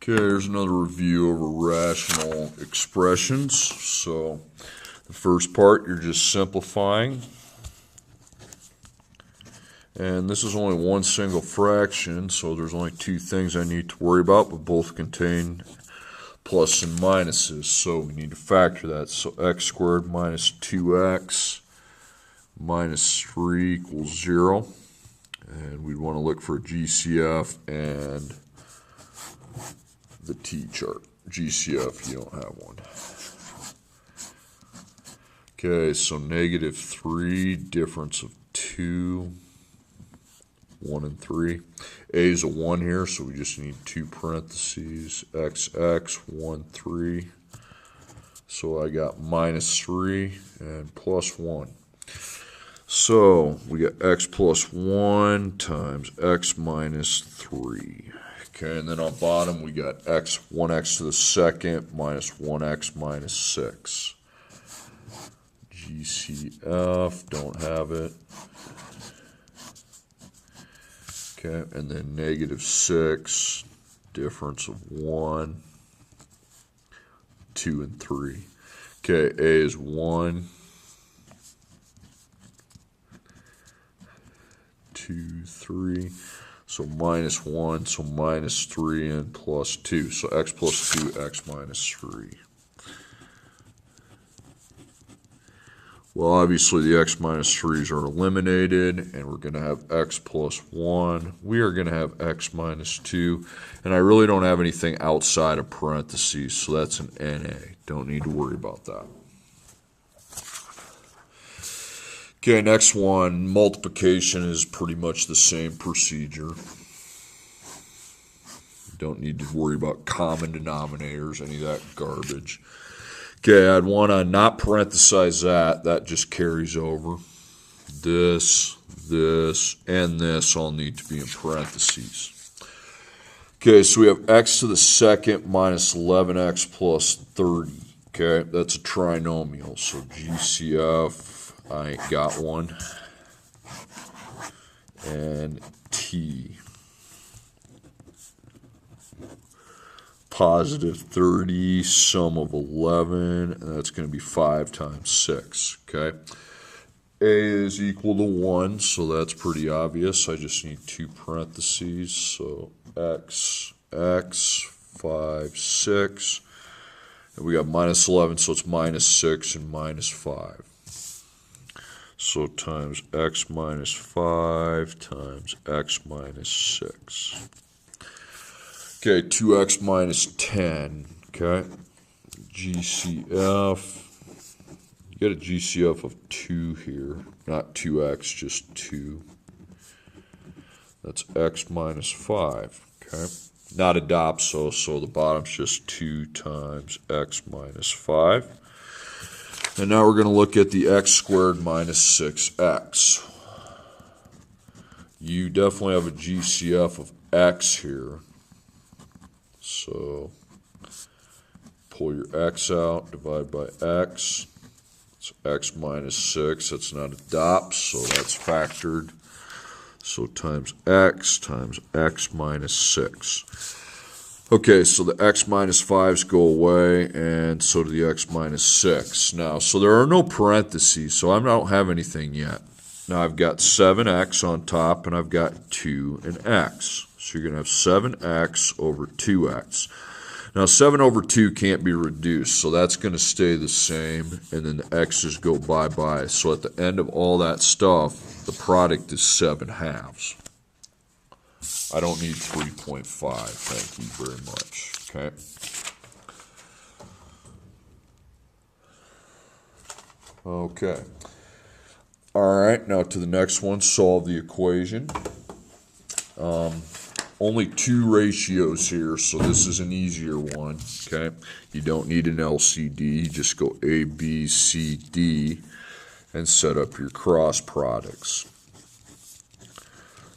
Okay, here's another review of irrational expressions. So the first part, you're just simplifying. And this is only one single fraction, so there's only two things I need to worry about, but both contain plus and minuses. So we need to factor that. So x squared minus 2x minus 3 equals 0. And we'd want to look for a GCF and the t-chart. GCF, you don't have one. Okay, so negative 3, difference of 2, 1 and 3. A is a 1 here, so we just need two parentheses. XX, 1, 3. So I got minus 3 and plus 1. So we got x plus 1 times x minus 3. Okay, and then on bottom we got 1x to the second minus 1x minus 6. GCF, don't have it. Okay, and then negative 6, difference of 1, 2, and 3. Okay, A is 1, 2, 3. So minus 1, so minus 3 and plus 2. So x plus 2, x minus 3. Well, obviously the x minus 3's are eliminated, and we're going to have x plus 1. We are going to have x minus 2. And I really don't have anything outside of parentheses, so that's an NA. Don't need to worry about that. Okay, next one, multiplication is pretty much the same procedure. Don't need to worry about common denominators, any of that garbage. Okay, I'd want to not parenthesize that. That just carries over. This, and this all need to be in parentheses. Okay, so we have x to the second minus 11x plus 30. Okay, that's a trinomial, so GCF, I ain't got one. And T. Positive 30, sum of 11, and that's going to be 5 times 6. Okay. A is equal to 1, so that's pretty obvious. I just need two parentheses. So x, 5, 6. And we got minus 11, so it's minus 6 and minus 5. So times x minus 5 times x minus 6. Okay, 2x minus 10. Okay, GCF. You get a GCF of 2 here. Not 2x, just 2. That's x minus 5. Okay, not a dopso, so the bottom's just 2 times x minus 5. And now we're going to look at the x squared minus 6x. You definitely have a GCF of x here. So pull your x out, divide by x. It's x minus 6. That's not a DOP, so that's factored. So times x minus 6. Okay, so the x minus 5's go away, and so do the x minus 6. Now, so there are no parentheses, so I don't have anything yet. Now, I've got 7x on top, and I've got 2 and x. So you're going to have 7x over 2x. Now, 7 over 2 can't be reduced, so that's going to stay the same, and then the x's go bye-bye. So at the end of all that stuff, the product is 7 halves. I don't need 3.5. Thank you very much. Okay. Okay. All right, now to the next one, solve the equation. Only two ratios here, so this is an easier one, okay? You don't need an LCD. You just go A, B, C, D, and set up your cross products.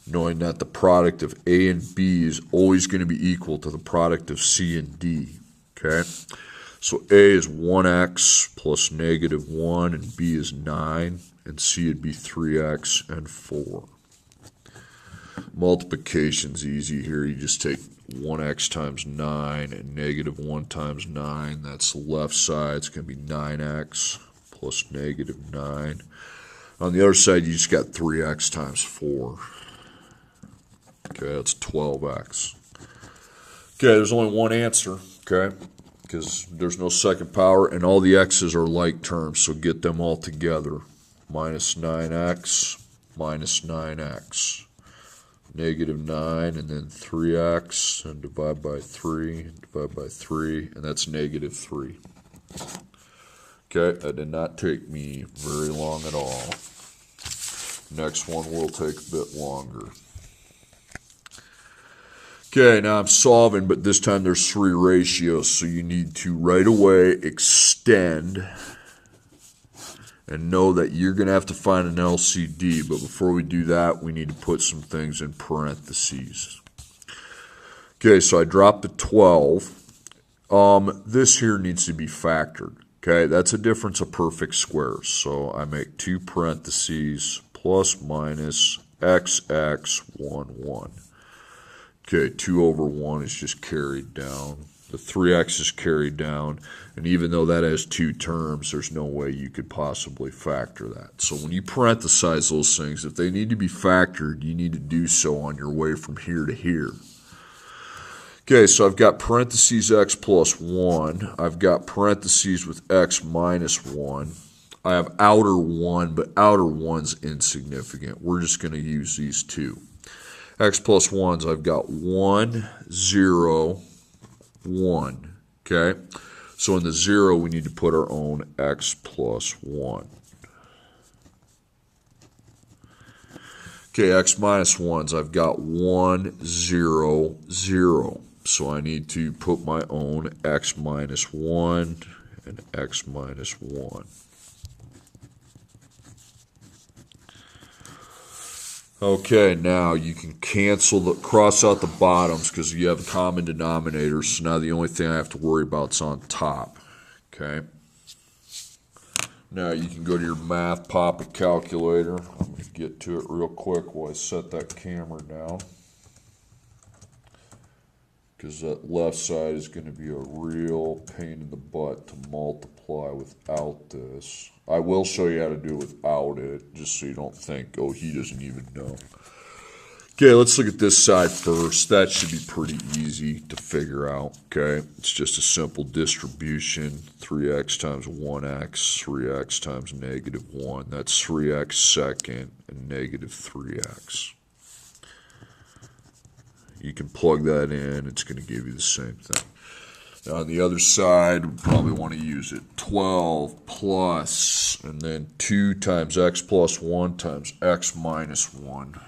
Knowing that the product of A and B is always going to be equal to the product of C and D, okay? So A is 1x plus negative 1, and B is 9, and C would be 3x and 4. Multiplication's easy here. You just take 1x times 9 and negative 1 times 9. That's the left side. It's going to be 9x plus negative 9. On the other side, you just got 3x times 4. Okay, that's 12x. Okay, there's only one answer, okay, because there's no second power, and all the x's are like terms, so get them all together. Minus 9x, minus 9x. Negative 9, and then 3x, and divide by 3, and that's negative 3. Okay, that did not take me very long at all. Next one will take a bit longer. Okay, now I'm solving, but this time there's 3 ratios, so you need to right away extend and know that you're going to have to find an LCD, but before we do that, we need to put some things in parentheses. Okay, so I dropped the 12. This here needs to be factored. Okay, that's a difference of perfect squares, so I make 2 parentheses plus minus xx 1, 1. Okay, 2 over 1 is just carried down. The 3x is carried down, and even though that has 2 terms, there's no way you could possibly factor that. So when you parenthesize those things, if they need to be factored, you need to do so on your way from here to here. Okay, so I've got parentheses x plus 1. I've got parentheses with x minus 1. I have outer 1, but outer 1's insignificant. We're just going to use these 2. X plus 1's, I've got 1, 0, 1. Okay? So in the 0, we need to put our own x plus 1. Okay, x minus 1's, I've got 1, 0, 0. So I need to put my own x minus 1 and x minus 1. Okay, now you can cross out the bottoms because you have common denominators. So now the only thing I have to worry about is on top. Okay. Now you can go to your math, pop a calculator. I'm going to get to it real quick while I set that camera down, because that left side is going to be a real pain in the butt to multiply without this. I will show you how to do it without it, just so you don't think, oh, he doesn't even know. Okay, let's look at this side first. That should be pretty easy to figure out, okay? It's just a simple distribution. 3x times 1x, 3x times negative 1. That's 3x second and negative 3x. You can plug that in. It's going to give you the same thing. Now on the other side, we probably want to use it. 12 plus, and then 2 times x plus 1 times x minus 1.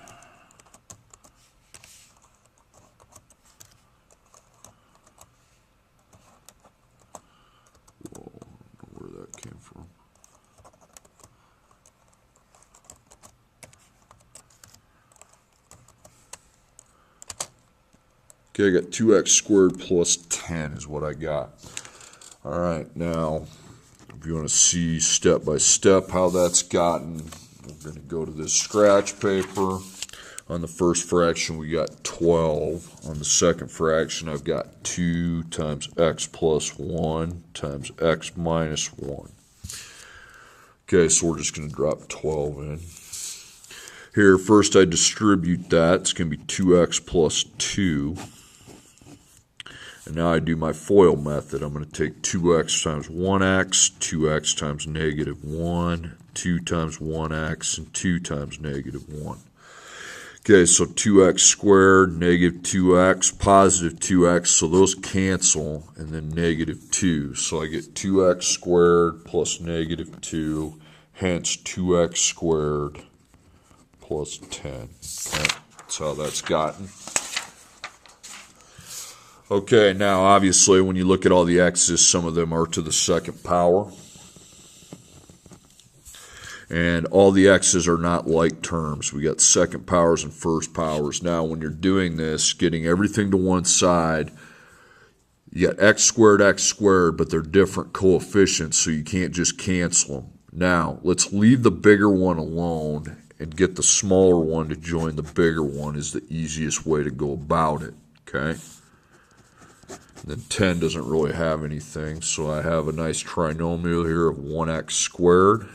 Whoa, I don't know where that came from. Okay, I got 2x squared plus 10 is what I got. All right, now, if you want to see step by step how that's gotten, we're going to go to this scratch paper. On the first fraction, we got 12. On the second fraction, I've got 2 times x plus 1 times x minus 1. Okay, so we're just going to drop 12 in. Here, first I distribute that. It's going to be 2x plus 2. And now I do my FOIL method. I'm going to take 2x times 1x, 2x times negative 1, 2 times 1x, and 2 times negative 1. Okay, so 2x squared, negative 2x, positive 2x, so those cancel, and then negative 2. So I get 2x squared plus negative 2, hence 2x squared plus 10. Okay, that's how that's gotten. Okay, now obviously when you look at all the x's, some of them are to the second power. And all the x's are not like terms. We got second powers and first powers. Now when you're doing this, getting everything to one side, you got x squared, but they're different coefficients, so you can't just cancel them. Now, let's leave the bigger one alone and get the smaller one to join the bigger one is the easiest way to go about it, okay? Then 10 doesn't really have anything, so I have a nice trinomial here of 1x squared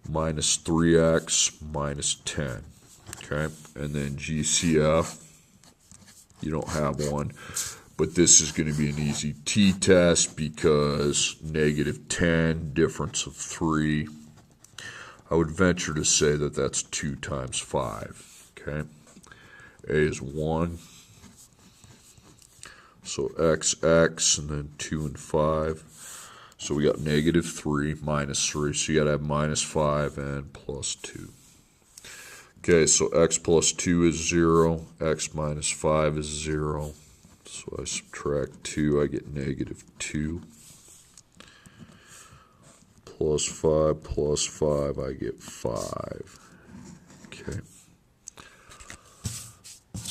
minus 3x minus 10. Okay, and then GCF, you don't have one, but this is going to be an easy t-test because negative 10, difference of 3. I would venture to say that that's 2 times 5. Okay, A is 1. So x, and then 2 and 5. So we got negative 3 minus 3. So you got to have minus 5 and plus 2. Okay, so x plus 2 is 0. X minus 5 is 0. So I subtract 2, I get negative 2. Plus 5, I get 5. Okay.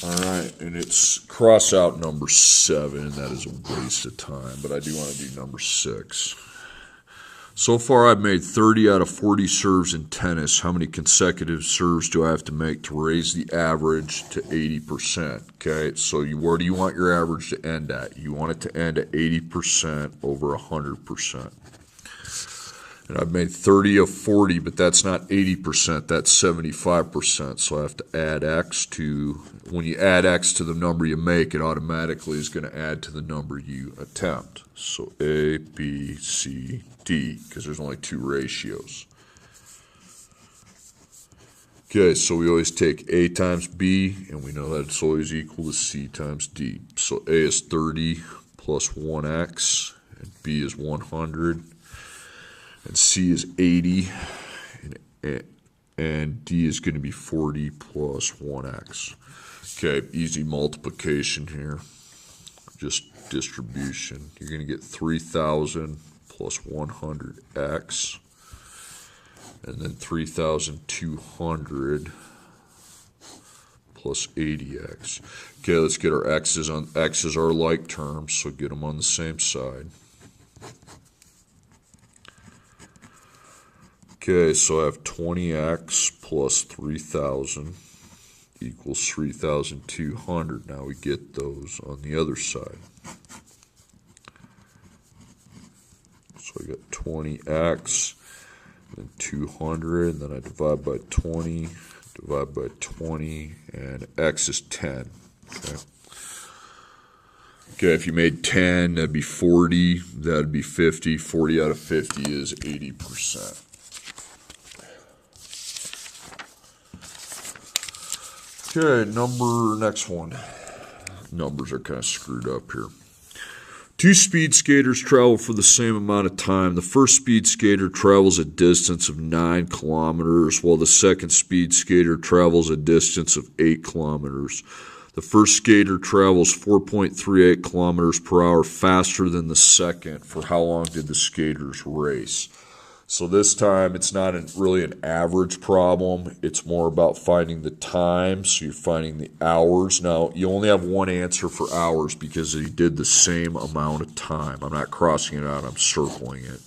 All right, and it's cross out number 7. That is a waste of time, but I do want to do number 6. So far, I've made 30 out of 40 serves in tennis. How many consecutive serves do I have to make to raise the average to 80%? Okay, so where do you want your average to end at? You want it to end at 80% over 100%. And I've made 30 of 40, but that's not 80%, that's 75%. So I have to add x to, when you add x to the number you make, it automatically is going to add to the number you attempt. So A, B, C, D, because there's only 2 ratios. Okay, so we always take A times B, and we know that it's always equal to C times D. So A is 30 plus 1x, and B is 100. And C is 80, and D is going to be 40 plus 1x. Okay, easy multiplication here, just distribution. You're going to get 3,000 plus 100x, and then 3,200 plus 80x. Okay, let's get our x's on. X's are like terms, so get them on the same side. Okay, so I have 20x plus 3,000 equals 3,200. Now we get those on the other side. So I got 20x, then 200, and then I divide by 20, divide by 20, and x is 10. Okay. Okay, if you made 10, that'd be 40, that'd be 50. 40 out of 50 is 80%. Okay, next one. Numbers are kind of screwed up here. 2 speed skaters travel for the same amount of time. The first speed skater travels a distance of 9 kilometers, while the second speed skater travels a distance of 8 kilometers. The first skater travels 4.38 kilometers per hour faster than the second. For how long did the skaters race? So this time, it's not really an average problem. It's more about finding the time, so you're finding the hours. Now, you only have one answer for hours because he did the same amount of time. I'm not crossing it out, I'm circling it.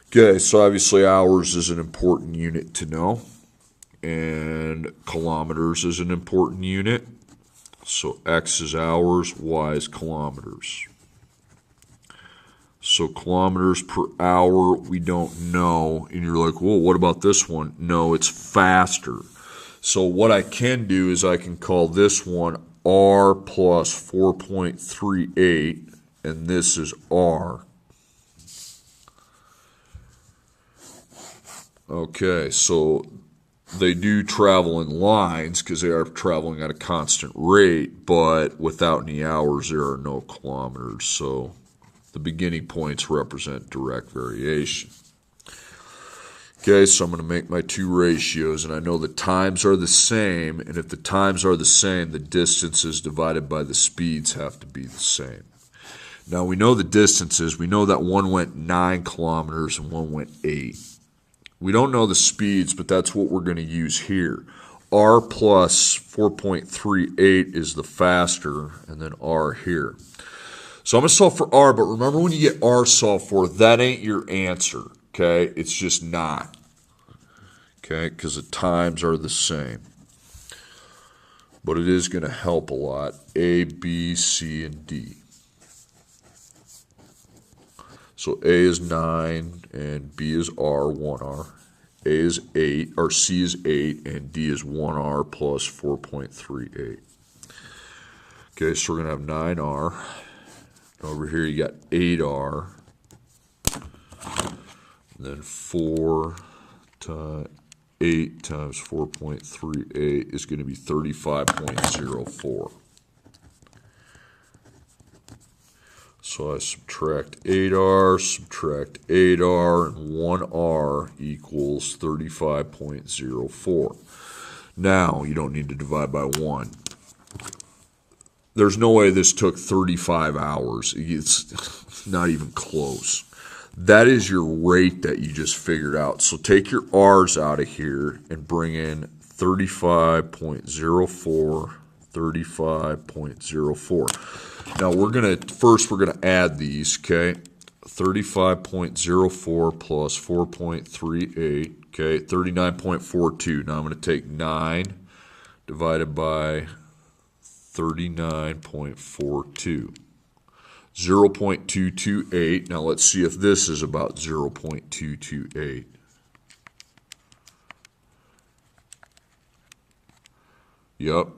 Okay, so obviously hours is an important unit to know, and kilometers is an important unit. So X is hours, Y is kilometers. So kilometers per hour, we don't know. And you're like, well, what about this one? No, it's faster. So what I can do is I can call this one R plus 4.38, and this is R. Okay, so they do travel in lines because they are traveling at a constant rate, but without any hours, there are no kilometers. So the beginning points represent direct variation. Okay, so I'm going to make my 2 ratios, and I know the times are the same, and if the times are the same, the distances divided by the speeds have to be the same. Now, we know the distances. We know that one went 9 kilometers and one went 8. We don't know the speeds, but that's what we're going to use here. R plus 4.38 is the faster, and then R here. So I'm going to solve for R, but remember when you get R solved for, that ain't your answer, okay? It's just not, okay? Because the times are the same. but it is going to help a lot. A, B, C, and D. So A is 9, and B is R, 1R. A is 8, or C is 8, and D is 1R plus 4.38. Okay, so we're going to have 9R. Over here you got 8R. And then 4 times 8 times 4.38 is going to be 35.04. So I subtract 8R, subtract 8R, and 1R equals 35.04. Now, you don't need to divide by 1. There's no way this took 35 hours. It's not even close. That is your rate that you just figured out. So take your R's out of here and bring in 35.04, 35.04. Now we're gonna add these, okay? 35.04 plus 4.38, okay, 39.42. Now I'm gonna take 9 divided by 39.42. 0.228. Now let's see if this is about 0.228. Yep.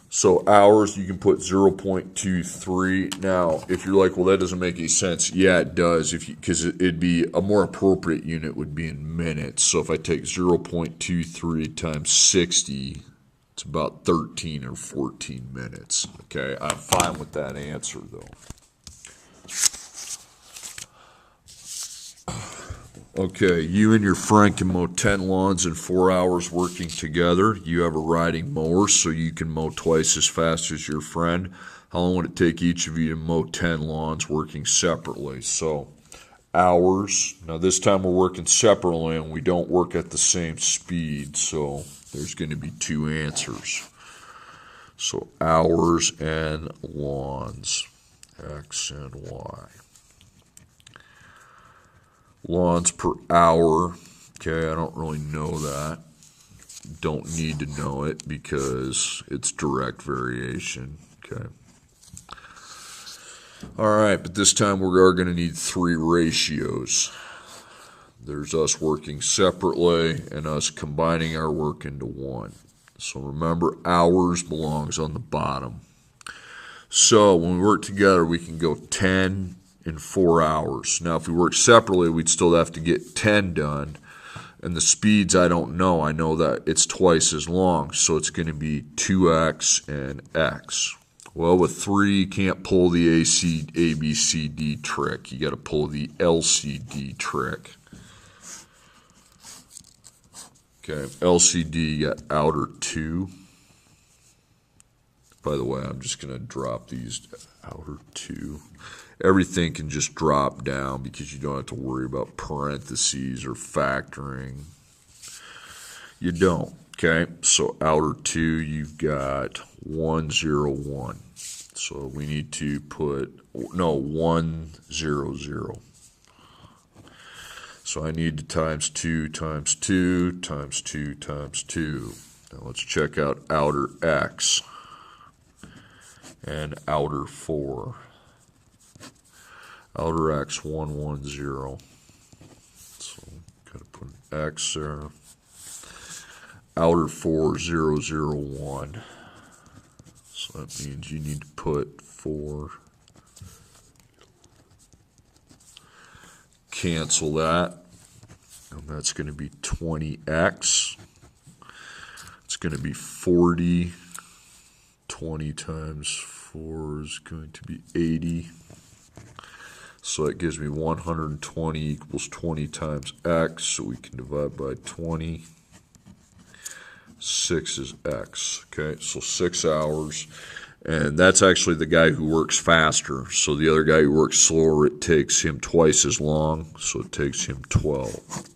So hours, you can put 0.23. Now, if you're like, well, that doesn't make any sense. Yeah, it does. Because it'd be a more appropriate unit would be in minutes. So if I take 0.23 times 60, it's about 13 or 14 minutes. Okay, I'm fine with that answer, though. Okay, you and your friend can mow 10 lawns in 4 hours working together. You have a riding mower, so you can mow twice as fast as your friend. How long would it take each of you to mow 10 lawns working separately? So, hours. Now, this time we're working separately, and we don't work at the same speed, so there's going to be 2 answers. So, hours and lawns, X and Y. Lawns per hour, okay, I don't really know that. Don't need to know it because it's direct variation, okay. All right, but this time we are going to need 3 ratios. There's us working separately and us combining our work into 1. So remember, hours belongs on the bottom. So when we work together, we can go 10 in 4 hours. Now, if we work separately, we'd still have to get 10 done. And the speeds, I don't know. I know that it's twice as long, so it's going to be 2x and x. Well, with 3, you can't pull the ABCD trick. You got to pull the LCD trick. Okay, LCD, you got outer 2. By the way, I'm just going to drop these outer 2. Everything can just drop down because you don't have to worry about parentheses or factoring. You don't, okay? So outer 2, you've got 101. So we need to put, 100. So I need to times 2 times 2 times 2 times 2. Now let's check out outer x and outer 4. Outer x 110. So gotta put an x there. Outer 4 001. So that means you need to put 4. Cancel that. And that's going to be 20x. It's going to be 40. 20 times 4 is going to be 80. So that gives me 120 equals 20 times x. So we can divide by 20. 6 is x. Okay, so 6 hours. And that's actually the guy who works faster. So the other guy who works slower, it takes him twice as long. So it takes him 12.